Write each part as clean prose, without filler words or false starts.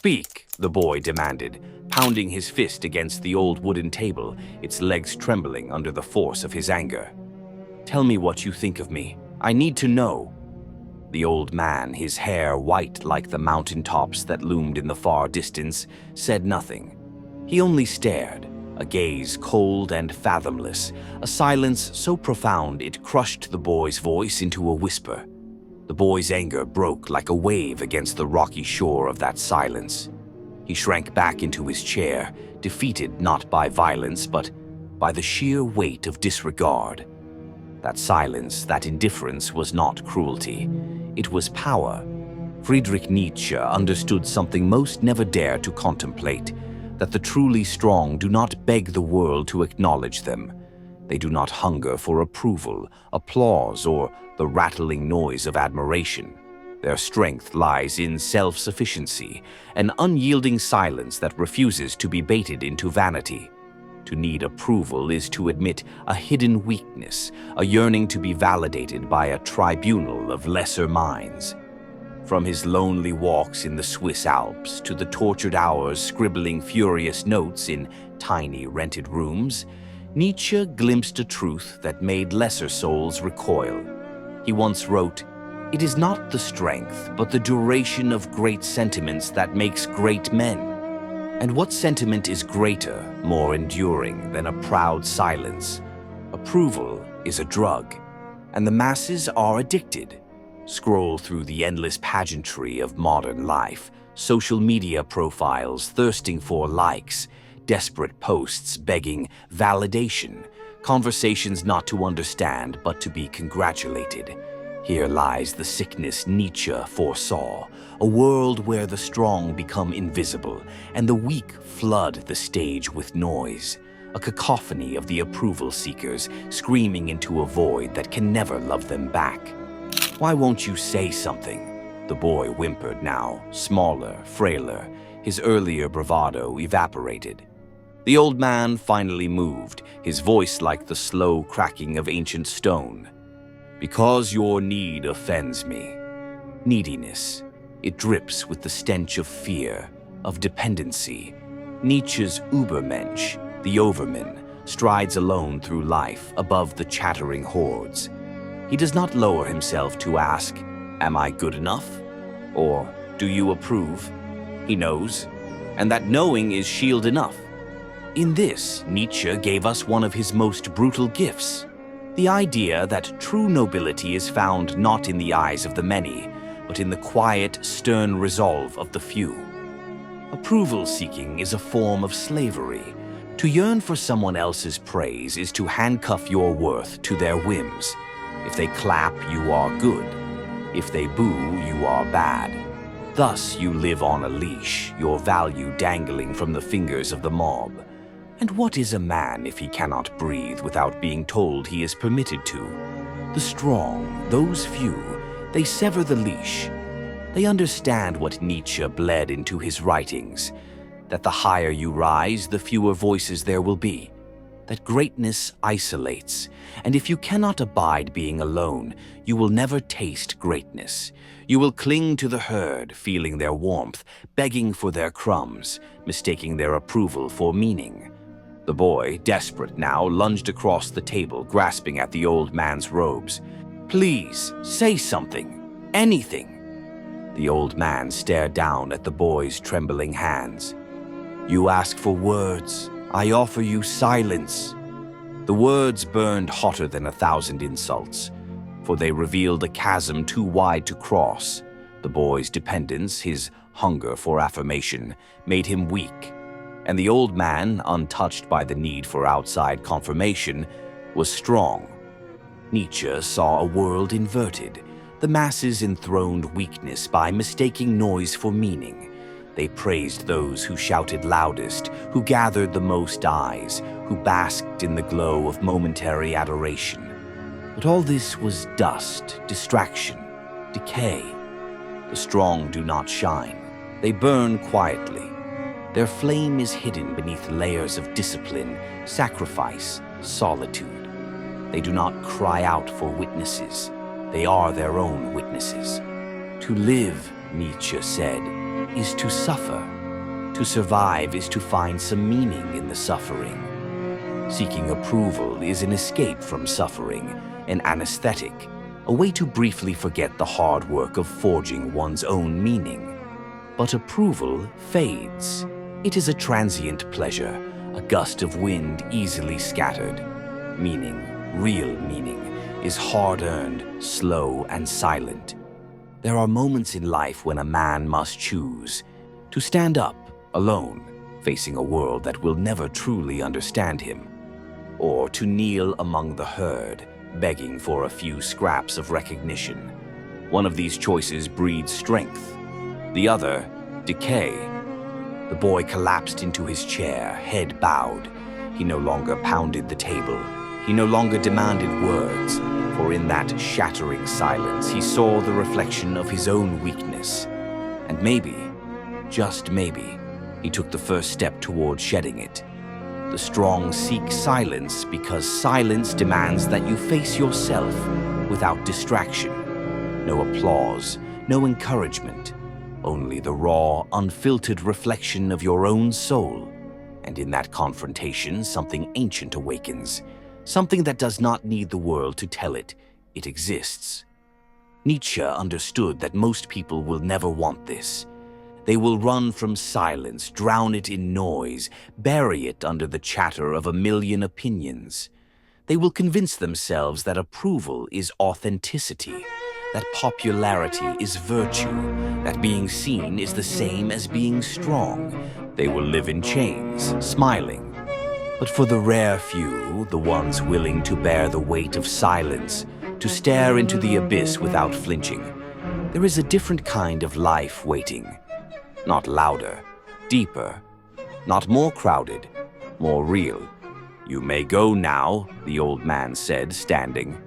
Speak, the boy demanded, pounding his fist against the old wooden table, its legs trembling under the force of his anger. Tell me what you think of me. I need to know. The old man, his hair white like the mountain tops that loomed in the far distance, said nothing. He only stared, a gaze cold and fathomless, a silence so profound it crushed the boy's voice into a whisper. The boy's anger broke like a wave against the rocky shore of that silence. He shrank back into his chair, defeated not by violence, but by the sheer weight of disregard. That silence, that indifference was not cruelty. It was power. Friedrich Nietzsche understood something most never dare to contemplate, that the truly strong do not beg the world to acknowledge them. They do not hunger for approval, applause, or the rattling noise of admiration. Their strength lies in self-sufficiency, an unyielding silence that refuses to be baited into vanity. To need approval is to admit a hidden weakness, a yearning to be validated by a tribunal of lesser minds. From his lonely walks in the Swiss Alps to the tortured hours scribbling furious notes in tiny rented rooms, Nietzsche glimpsed a truth that made lesser souls recoil. He once wrote, "It is not the strength, but the duration of great sentiments that makes great men." And what sentiment is greater, more enduring than a proud silence? Approval is a drug, and the masses are addicted. Scroll through the endless pageantry of modern life, social media profiles thirsting for likes, desperate posts begging validation, conversations not to understand but to be congratulated. Here lies the sickness Nietzsche foresaw, a world where the strong become invisible and the weak flood the stage with noise, a cacophony of the approval seekers screaming into a void that can never love them back. "Why won't you say something?" The boy whimpered now, smaller, frailer, his earlier bravado evaporated. The old man finally moved, his voice like the slow cracking of ancient stone. "Because your need offends me." Neediness. It drips with the stench of fear, of dependency. Nietzsche's Übermensch, the overman, strides alone through life above the chattering hordes. He does not lower himself to ask, "Am I good enough?" or "Do you approve?" He knows, and that knowing is shield enough. In this, Nietzsche gave us one of his most brutal gifts, the idea that true nobility is found not in the eyes of the many, but in the quiet, stern resolve of the few. Approval-seeking is a form of slavery. To yearn for someone else's praise is to handcuff your worth to their whims. If they clap, you are good. If they boo, you are bad. Thus you live on a leash, your value dangling from the fingers of the mob. And what is a man if he cannot breathe without being told he is permitted to? The strong, those few, they sever the leash. They understand what Nietzsche bled into his writings, that the higher you rise, the fewer voices there will be, that greatness isolates, and if you cannot abide being alone, you will never taste greatness. You will cling to the herd, feeling their warmth, begging for their crumbs, mistaking their approval for meaning. The boy, desperate now, lunged across the table, grasping at the old man's robes. "Please, say something. Anything." The old man stared down at the boy's trembling hands. "You ask for words. I offer you silence." The words burned hotter than 1,000 insults, for they revealed a chasm too wide to cross. The boy's dependence, his hunger for affirmation, made him weak. And the old man, untouched by the need for outside confirmation, was strong. Nietzsche saw a world inverted. The masses enthroned weakness by mistaking noise for meaning. They praised those who shouted loudest, who gathered the most eyes, who basked in the glow of momentary adoration. But all this was dust, distraction, decay. The strong do not shine. They burn quietly. Their flame is hidden beneath layers of discipline, sacrifice, solitude. They do not cry out for witnesses. They are their own witnesses. To live, Nietzsche said, is to suffer. To survive is to find some meaning in the suffering. Seeking approval is an escape from suffering, an anesthetic, a way to briefly forget the hard work of forging one's own meaning. But approval fades. It is a transient pleasure, a gust of wind easily scattered. Meaning, real meaning, is hard-earned, slow, and silent. There are moments in life when a man must choose to stand up, alone, facing a world that will never truly understand him, or to kneel among the herd, begging for a few scraps of recognition. One of these choices breeds strength, the other, decay. The boy collapsed into his chair, head bowed. He no longer pounded the table. He no longer demanded words, for in that shattering silence he saw the reflection of his own weakness. And maybe, just maybe, he took the first step toward shedding it. The strong seek silence because silence demands that you face yourself without distraction. No applause, no encouragement, only the raw, unfiltered reflection of your own soul. And in that confrontation, something ancient awakens, something that does not need the world to tell it. It exists. Nietzsche understood that most people will never want this. They will run from silence, drown it in noise, bury it under the chatter of a million opinions. They will convince themselves that approval is authenticity, that popularity is virtue, that being seen is the same as being strong. They will live in chains, smiling. But for the rare few, the ones willing to bear the weight of silence, to stare into the abyss without flinching, there is a different kind of life waiting. Not louder, deeper, not more crowded, more real. "You may go now," the old man said, standing.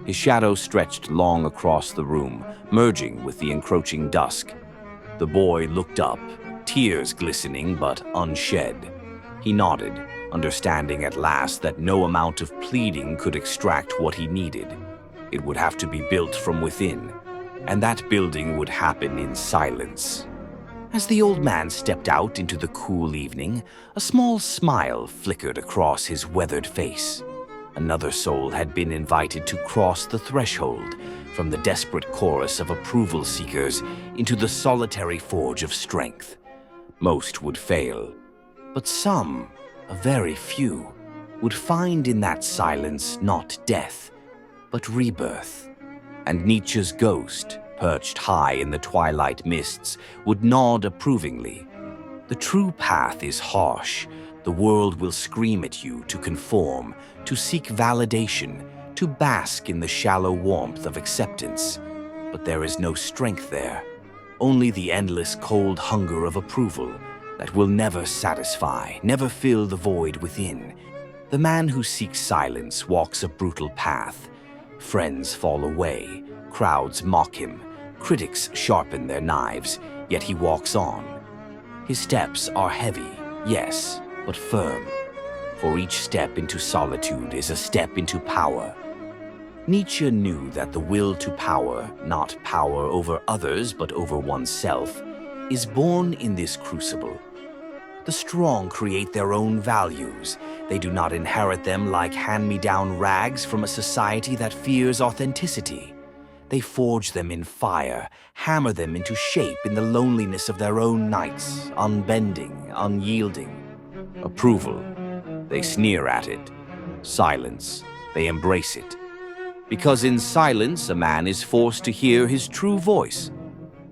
His shadow stretched long across the room, merging with the encroaching dusk. The boy looked up, tears glistening but unshed. He nodded, understanding at last that no amount of pleading could extract what he needed. It would have to be built from within, and that building would happen in silence. As the old man stepped out into the cool evening, a small smile flickered across his weathered face. Another soul had been invited to cross the threshold from the desperate chorus of approval seekers into the solitary forge of strength. Most would fail, but some, a very few, would find in that silence not death, but rebirth. And Nietzsche's ghost, perched high in the twilight mists, would nod approvingly. The true path is harsh. The world will scream at you to conform, to seek validation, to bask in the shallow warmth of acceptance. But there is no strength there, only the endless cold hunger of approval that will never satisfy, never fill the void within. The man who seeks silence walks a brutal path. Friends fall away, crowds mock him, critics sharpen their knives, yet he walks on. His steps are heavy, yes, but firm. For each step into solitude is a step into power. Nietzsche knew that the will to power, not power over others but over oneself, is born in this crucible. The strong create their own values. They do not inherit them like hand-me-down rags from a society that fears authenticity. They forge them in fire, hammer them into shape in the loneliness of their own nights, unbending, unyielding. Approval, they sneer at it. Silence, they embrace it. Because in silence, a man is forced to hear his true voice,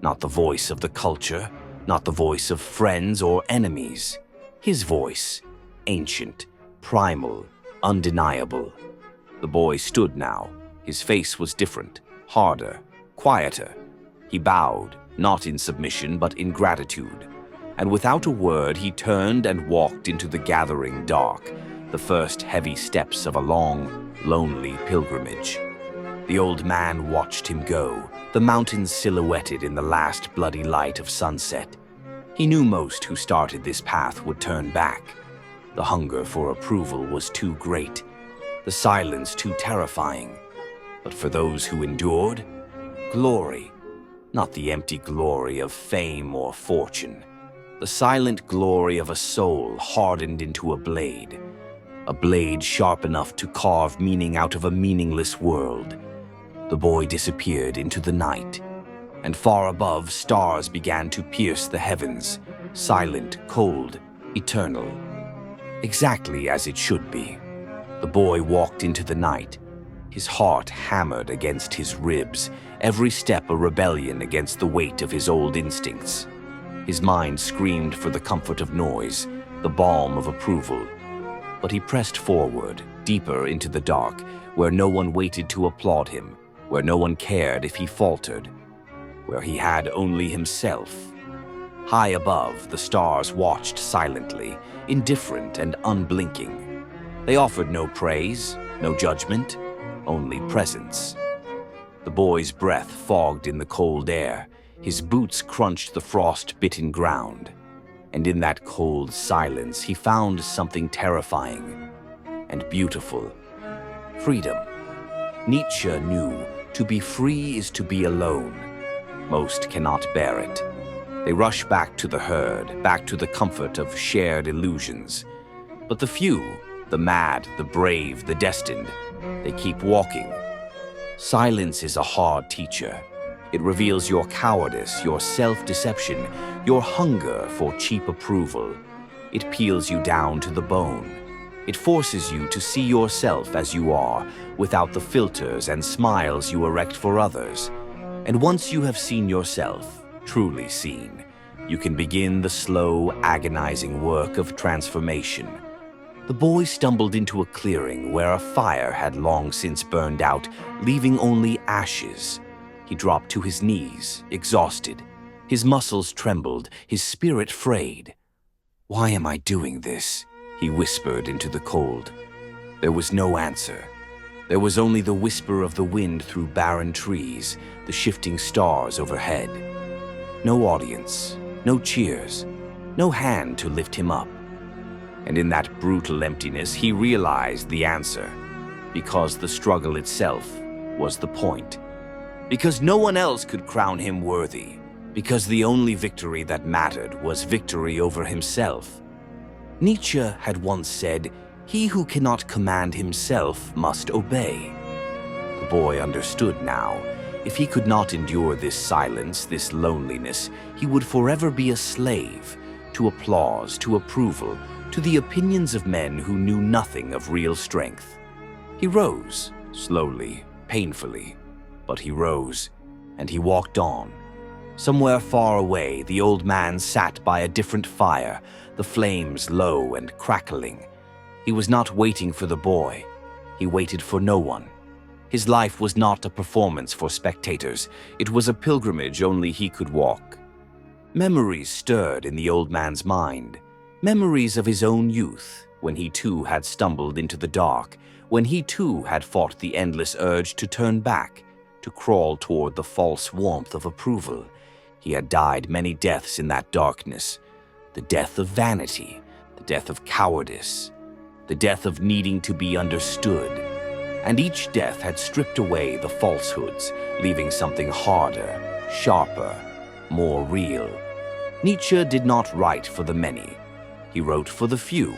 not the voice of the culture, not the voice of friends or enemies. His voice, ancient, primal, undeniable. The boy stood now. His face was different, harder, quieter. He bowed, not in submission but in gratitude. And without a word, he turned and walked into the gathering dark, the first heavy steps of a long, lonely pilgrimage. The old man watched him go, the mountains silhouetted in the last bloody light of sunset. He knew most who started this path would turn back. The hunger for approval was too great, the silence too terrifying. But for those who endured, glory, not the empty glory of fame or fortune, the silent glory of a soul hardened into a blade sharp enough to carve meaning out of a meaningless world. The boy disappeared into the night, and far above, stars began to pierce the heavens, silent, cold, eternal. Exactly as it should be. The boy walked into the night, his heart hammered against his ribs, every step a rebellion against the weight of his old instincts. His mind screamed for the comfort of noise, the balm of approval. But he pressed forward, deeper into the dark, where no one waited to applaud him, where no one cared if he faltered, where he had only himself. High above, the stars watched silently, indifferent and unblinking. They offered no praise, no judgment, only presence. The boy's breath fogged in the cold air, his boots crunched the frost-bitten ground. And in that cold silence, he found something terrifying and beautiful. Freedom. Nietzsche knew to be free is to be alone. Most cannot bear it. They rush back to the herd, back to the comfort of shared illusions. But the few, the mad, the brave, the destined, they keep walking. Silence is a hard teacher. It reveals your cowardice, your self-deception, your hunger for cheap approval. It peels you down to the bone. It forces you to see yourself as you are, without the filters and smiles you erect for others. And once you have seen yourself, truly seen, you can begin the slow, agonizing work of transformation. The boy stumbled into a clearing where a fire had long since burned out, leaving only ashes. He dropped to his knees, exhausted. His muscles trembled, his spirit frayed. "Why am I doing this?" he whispered into the cold. There was no answer. There was only the whisper of the wind through barren trees, the shifting stars overhead. No audience, no cheers, no hand to lift him up. And in that brutal emptiness, he realized the answer. Because the struggle itself was the point. Because no one else could crown him worthy. Because the only victory that mattered was victory over himself. Nietzsche had once said, "He who cannot command himself must obey." The boy understood now. If he could not endure this silence, this loneliness, he would forever be a slave to applause, to approval, to the opinions of men who knew nothing of real strength. He rose, slowly, painfully, but he rose, and he walked on. Somewhere far away, the old man sat by a different fire, the flames low and crackling. He was not waiting for the boy. He waited for no one. His life was not a performance for spectators. It was a pilgrimage only he could walk. Memories stirred in the old man's mind. Memories of his own youth, when he too had stumbled into the dark, when he too had fought the endless urge to turn back, to crawl toward the false warmth of approval. He had died many deaths in that darkness. The death of vanity, the death of cowardice, the death of needing to be understood. And each death had stripped away the falsehoods, leaving something harder, sharper, more real. Nietzsche did not write for the many. He wrote for the few,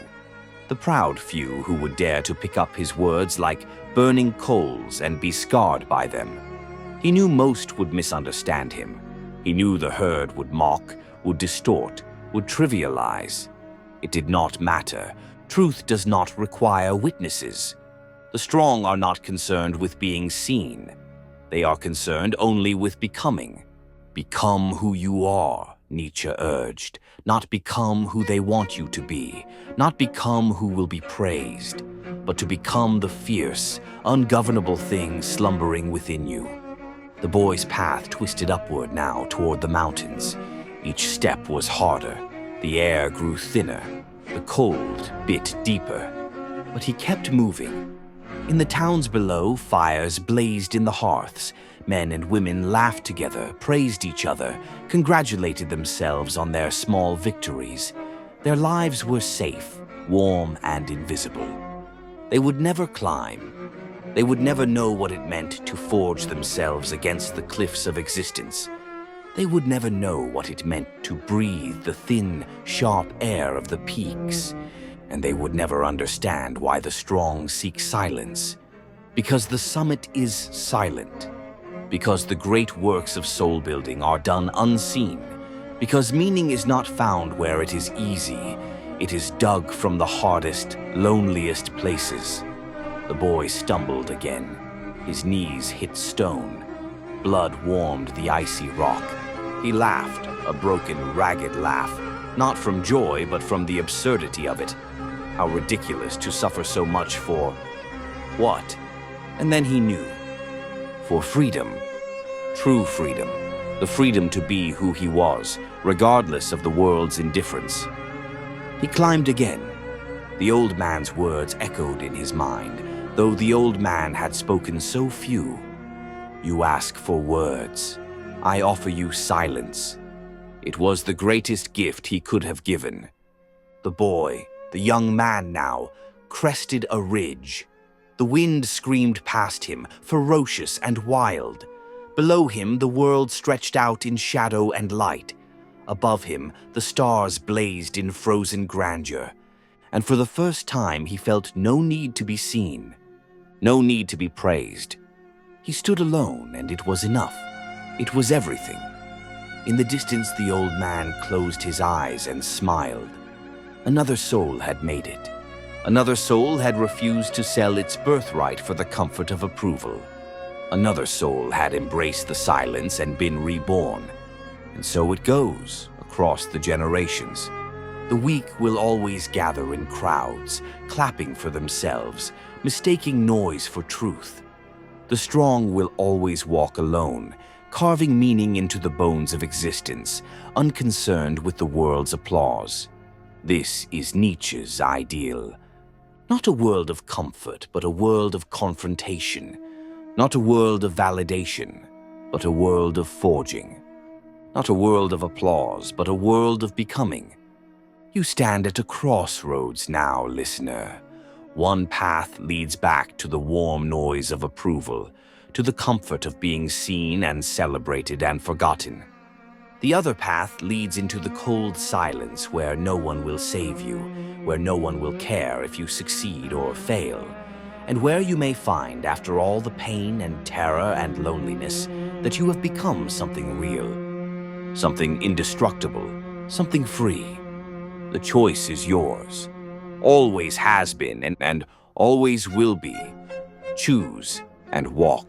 the proud few who would dare to pick up his words like burning coals and be scarred by them. He knew most would misunderstand him. He knew the herd would mock, would distort, would trivialize. It did not matter. Truth does not require witnesses. The strong are not concerned with being seen. They are concerned only with becoming. Become who you are, Nietzsche urged. Not become who they want you to be. Not become who will be praised. But to become the fierce, ungovernable thing slumbering within you. The boy's path twisted upward now toward the mountains. Each step was harder. The air grew thinner. The cold bit deeper. But he kept moving. In the towns below, fires blazed in the hearths. Men and women laughed together, praised each other, congratulated themselves on their small victories. Their lives were safe, warm, and invisible. They would never climb. They would never know what it meant to forge themselves against the cliffs of existence. They would never know what it meant to breathe the thin, sharp air of the peaks, and they would never understand why the strong seek silence, because the summit is silent, because the great works of soul-building are done unseen, because meaning is not found where it is easy, it is dug from the hardest, loneliest places. The boy stumbled again. His knees hit stone. Blood warmed the icy rock. He laughed, a broken, ragged laugh, not from joy, but from the absurdity of it. How ridiculous to suffer so much for what? And then he knew. For freedom. True freedom. The freedom to be who he was, regardless of the world's indifference. He climbed again. The old man's words echoed in his mind, though the old man had spoken so few. You ask for words. I offer you silence. It was the greatest gift he could have given. The boy, the young man now, crested a ridge. The wind screamed past him, ferocious and wild. Below him, the world stretched out in shadow and light. Above him, the stars blazed in frozen grandeur. And for the first time, he felt no need to be seen, no need to be praised. He stood alone, and it was enough. It was everything. In the distance, the old man closed his eyes and smiled. Another soul had made it. Another soul had refused to sell its birthright for the comfort of approval. Another soul had embraced the silence and been reborn. And so it goes, across the generations. The weak will always gather in crowds, clapping for themselves, mistaking noise for truth. The strong will always walk alone, carving meaning into the bones of existence, unconcerned with the world's applause. This is Nietzsche's ideal. Not a world of comfort, but a world of confrontation. Not a world of validation, but a world of forging. Not a world of applause, but a world of becoming. You stand at a crossroads now, listener. One path leads back to the warm noise of approval, to the comfort of being seen and celebrated and forgotten. The other path leads into the cold silence where no one will save you, where no one will care if you succeed or fail, and where you may find, after all the pain and terror and loneliness, that you have become something real, something indestructible, something free. The choice is yours. Always has been and always will be. Choose and walk.